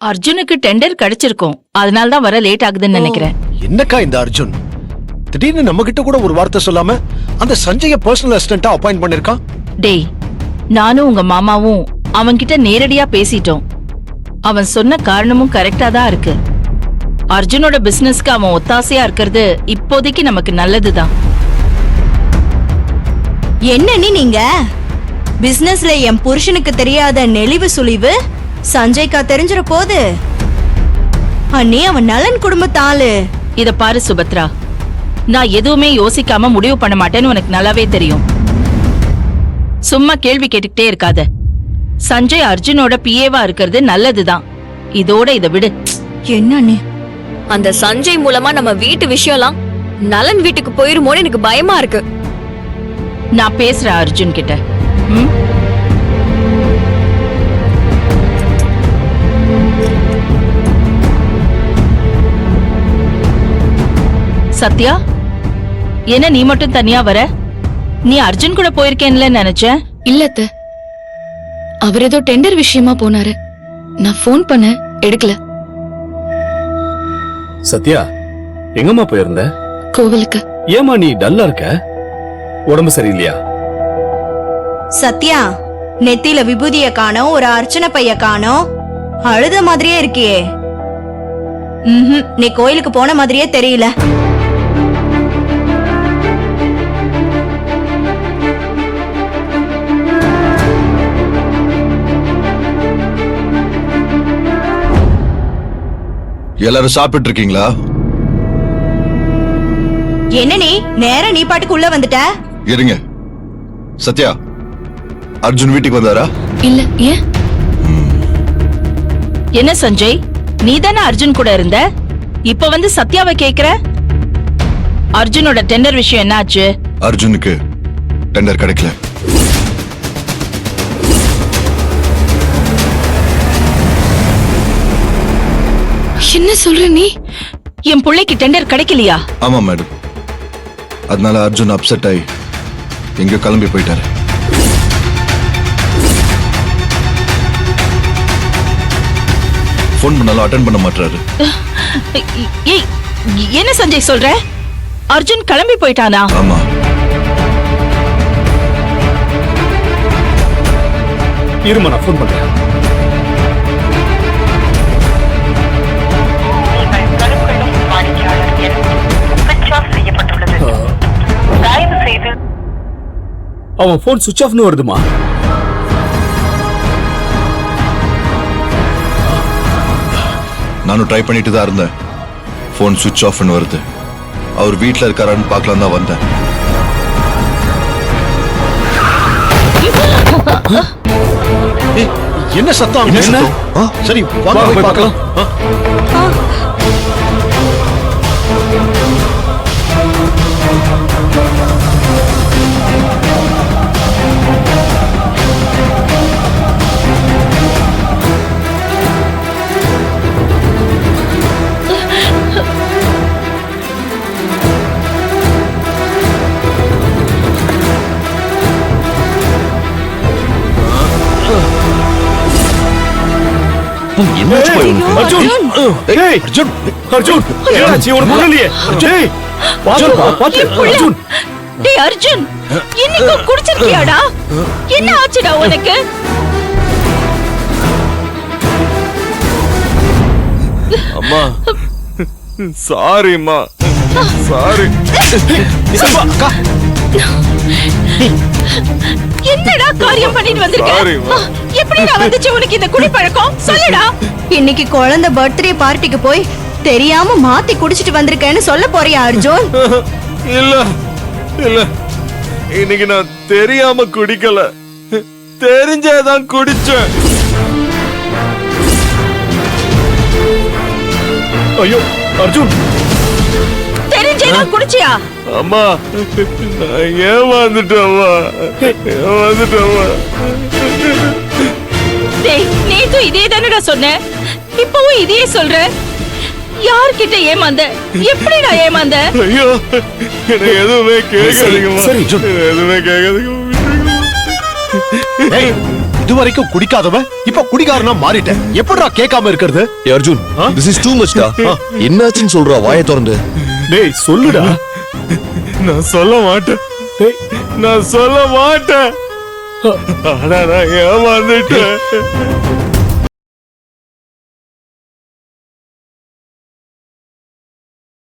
அர்ஜுனுக்கு டெண்டர் கிடைச்சிருக்கும், அதனால தான் வர லேட் ஆகுதுன்னு நினைக்கிறேன். என்னக்கா இந்த அர்ஜுன் திடீர்னு நம்ம கிட்ட கூட ஒரு வார்த்தை சொல்லாம அந்த சஞ்சய பர்சனல் அசிஸ்டண்டா அப்பாயிண்ட் பண்ணிருக்கான். டேய், நானும் உங்க மாமாவும் அவன்கிட்ட நேரடியா பேசிட்டோம். அவன் சொன்ன காரணமும் கரெக்டா தான் இருக்கு. அர்ஜுனோட பிசினஸ்க்கு அவன் ஒத்தாசையா இருக்கிறது இப்போதைக்கு நமக்கு நல்லதுதான். என்ன நீங்க பிசினஸ்ல என் புருஷனுக்கு தெரியாத நெளிவு சுழிவு சஞ்சய்க்கா தெரிஞ்சிட போது. அண்ணே அவன் நலன் குடும்பத்தாளு. இத பாரு சுபத்ரா, நான் எதுவுமே யோசிக்காம முடிவு பண்ண மாட்டேன்னு உனக்கு நல்லாவே தெரியும். சும்மா கேள்வி கேட்டுக்கிட்டே இருக்காத. சஞ்சய் அர்ஜுனோட பிஏவா இருக்கிறது நல்லதுதான். இதோட இத விடு. என்ன அந்த சஞ்சய் மூலமா நம்ம வீட்டு விஷயம்லாம் நலன் வீட்டுக்கு போயிருமோன்னு எனக்கு பயமா இருக்கு. நான் பேசுறேன் அர்ஜுன் கிட்ட. சத்யா, என்ன நீ மட்டும் தனியா வர? நீ அர்ஜுன் கூட போயிருக்கேன்ல நினைச்சேன். இல்ல அத்தை, அவர் ஏதோ டெண்டர் விஷயமா போனாரு. நான் ஃபோன் பண்ண எடுக்கல. சத்யா, எங்கம்மா போயிருந்த? கோவிலுக்கு. ஏமா நீ டல்லா இருக்க? உடம்பு சரியில்லையா? சத்யா, நெத்தியில விபூதிய காணோம், ஒரு அர்ச்சனை பைய காணோம், அழுத மாதிரியே இருக்கியே. நீ கோயிலுக்கு போன மாதிரியே தெரியல. எல்லாரும் சாப்பிட்டு இருக்கீங்களா? என்ன நேரம் நீ பாட்டுக்கு உள்ள வந்துட்ட? இருங்க. சத்யா, அர்ஜுன் வீட்டுக்கு வந்தாரா? இல்ல. ஏன்? என்ன சஞ்சய், நீ தானே அர்ஜுன் கூட இருந்த, இப்ப வந்து சத்யாவை கேக்குற? அர்ஜுனோட டெண்டர் விஷயம் என்னாச்சு? அர்ஜுனுக்கு டெண்டர் கிடைக்கல. என்ன சொல்ற நீ? என் பிள்ளைக்கு டெண்டர் கிடைக்கலையா? ஆமா மேடம். அதனால அர்ஜுன் அப்செட் ஆகி எங்க கிளம்பி போயிட்டாரு. போன் பண்ணாலும் அட்டெண்ட் பண்ண மாட்டாரு. ஏய், என்ன சஞ்சய் சொல்ற? அர்ஜுன் கிளம்பி போயிட்டானா? ஆமா. இருமா, நான் போன் பண்றேன். அவன் போன் சுவிட்ச் ஆஃப்னு வருதுமா? நானும் ட்ரை பண்ணிட்டு தான் இருந்தேன். போன் சுவிட்ச் ஆஃப்னு வருது. அவர் வீட்டுல இருக்காரான்னு பார்க்கலாம் தான் வந்தேன். என்ன சத்தம்? என்ன? சரி, வாங்க போய் பார்க்கலாம். அர்ஜுன், இன்னைக்கு குடிச்சிருக்கியாடா? என்ன ஆச்சுடா உனக்கு? அம்மா சாரிம்மா, சாரி. என்னடா காரியம் பண்ணிட்டு வந்திருக்க? எப்படி நான் வந்துச்சு உனக்கு இந்த குடி பழக்கம்? சொல்லுடா. இன்னைக்கு குழந்தை பர்த்டே பார்ட்டிக்கு போய் தெரியாம மாத்தி குடிச்சிட்டு வந்திருக்கேன்னு சொல்ல போறியா அர்ஜுன்? இல்ல இல்ல, இன்னைக்கு நான் தெரியாம குடிக்கல, தெரிஞ்சேதான் குடிச்சேன். ஐயோ அர்ஜுன், தெரிஞ்சேதான் குடிச்சியா? அம்மா, நான் ஏமாந்துட்டேம்மா, ஏமாந்துட்டேம்மா. டேய், நேத்து இதே தானடா சொன்ன, இப்பவும் இதே சொல்ற. யார்கிட்ட ஏமாந்த? எப்படிடா ஏமாந்த? ஐயோ, எனக்கு எதுவுமே கேட்காதீங்கம்மா. சரி, எதுவுமே கேட்காதீங்க. இது வரைக்கும் குடிக்காதவன் இப்ப குடிகாரனா மாறிட்டேன். எப்படிடா கேட்காம இருக்கிறது? ஏய் Arjun, this is too much டா. என்னாச்சுன்னு சொல்றா, வாயை திறந்து. டேய் சொல்லுடா. நான் சொல்ல மாட்டேன். டேய் நான் சொல்ல மாட்டேன். ஆனா நான் ஏமாந்துட்டேன்.